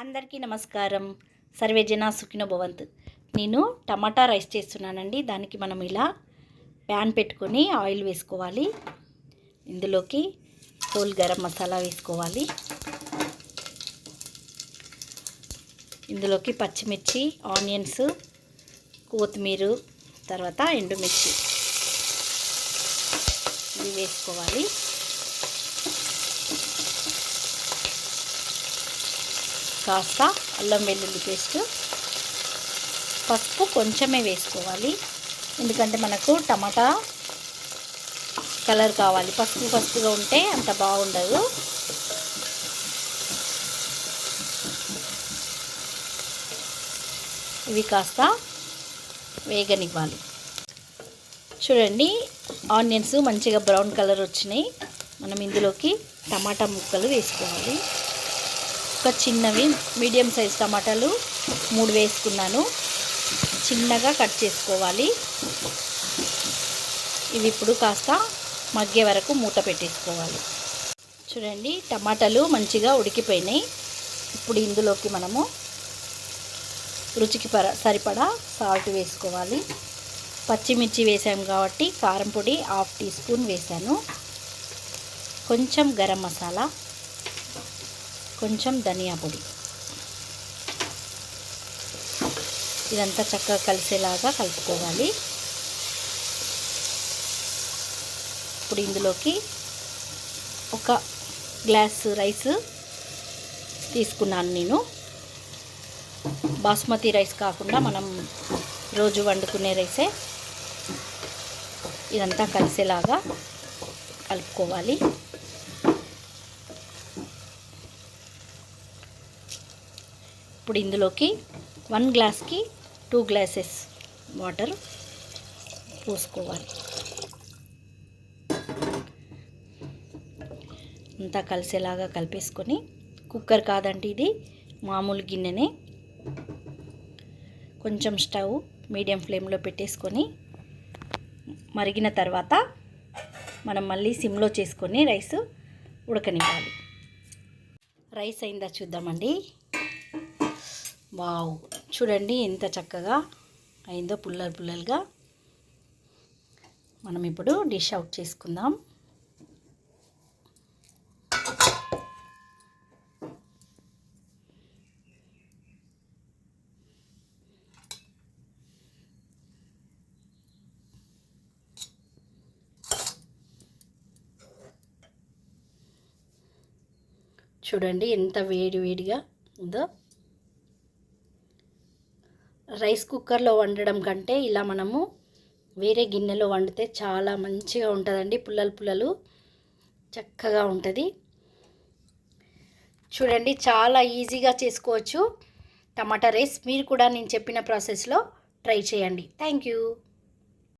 అందరికీ నమస్కారం. సర్వే జన సుఖినో భవంతు. నేను టమాటా రైస్ చేస్తున్నానండి. దానికి మనం ఇలా ప్యాన్ పెట్టుకొని ఆయిల్ వేసుకోవాలి. ఇందులోకి హోల్ గరం మసాలా వేసుకోవాలి. ఇందులోకి పచ్చిమిర్చి, ఆనియన్స్, కొత్తిమీర, తర్వాత ఎండుమిర్చి ఇవి వేసుకోవాలి. కాస్త అల్లం వెల్లుల్లి పేస్ట్, పసుపు కొంచెమే వేసుకోవాలి. ఎందుకంటే మనకు టమాటా కలర్ కావాలి. పసుపుగా ఉంటే అంత బాగుండదు. ఇవి కాస్త వేగనివ్వాలి. చూడండి, ఆనియన్స్ మంచిగా బ్రౌన్ కలర్ వచ్చినాయి. మనం ఇందులోకి టమాటా ముక్కలు వేసుకోవాలి. ఒక చిన్నవి మీడియం సైజ్ టమాటాలు 3 వేసుకున్నాను. చిన్నగా కట్ చేసుకోవాలి. ఇవి ఇప్పుడు కాస్త మగ్గే వరకు మూత పెట్టేసుకోవాలి. చూడండి, టమాటాలు మంచిగా ఉడికిపోయినాయి. ఇప్పుడు ఇందులోకి మనము రుచికి సరిపడా సాల్ట్ వేసుకోవాలి. పచ్చిమిర్చి వేసాము కాబట్టి కారం పొడి 1/2 టీ స్పూన్ వేసాను. కొంచెం గరం మసాలా, కొంచెం ధనియా పొడి. ఇదంతా చక్కగా కలిసేలాగా కలుపుకోవాలి. ఇప్పుడు ఇందులోకి 1 గ్లాస్ రైస్ తీసుకున్నాను నేను. బాస్మతి రైస్ కాకుండా మనం రోజు వండుకునే రైసే. ఇదంతా కలిసేలాగా కలుపుకోవాలి. ఇప్పుడు ఇందులోకి 1 గ్లాస్కి 2 గ్లాసెస్ వాటర్ పోసుకోవాలి. అంతా కలిసేలాగా కలిపేసుకొని, కుక్కర్ కాదండి ఇది, మామూలు గిన్నెనే, కొంచెం స్టవ్ మీడియం ఫ్లేమ్లో పెట్టేసుకొని మరిగిన తర్వాత మనం మళ్ళీ సిమ్లో చేసుకొని రైస్ ఉడకనివ్వాలి. రైస్ అయిందా చూద్దామండి. వావ్, చూడండి ఎంత చక్కగా అయిందో, పుల్లలుగా. మనం ఇప్పుడు డిష్ అవుట్ చేసుకుందాం. చూడండి ఎంత వేడిగా ఉందో. రైస్ కుక్కర్లో వండడం కంటే ఇలా మనము వేరే గిన్నెలో వండితే చాలా మంచిగా ఉంటుందండి. పుల్లలు చక్కగా ఉంటుంది. చూడండి, చాలా ఈజీగా చేసుకోవచ్చు టమాటా రైస్. మీరు కూడా నేను చెప్పిన ప్రాసెస్లో ట్రై చేయండి. Thank you.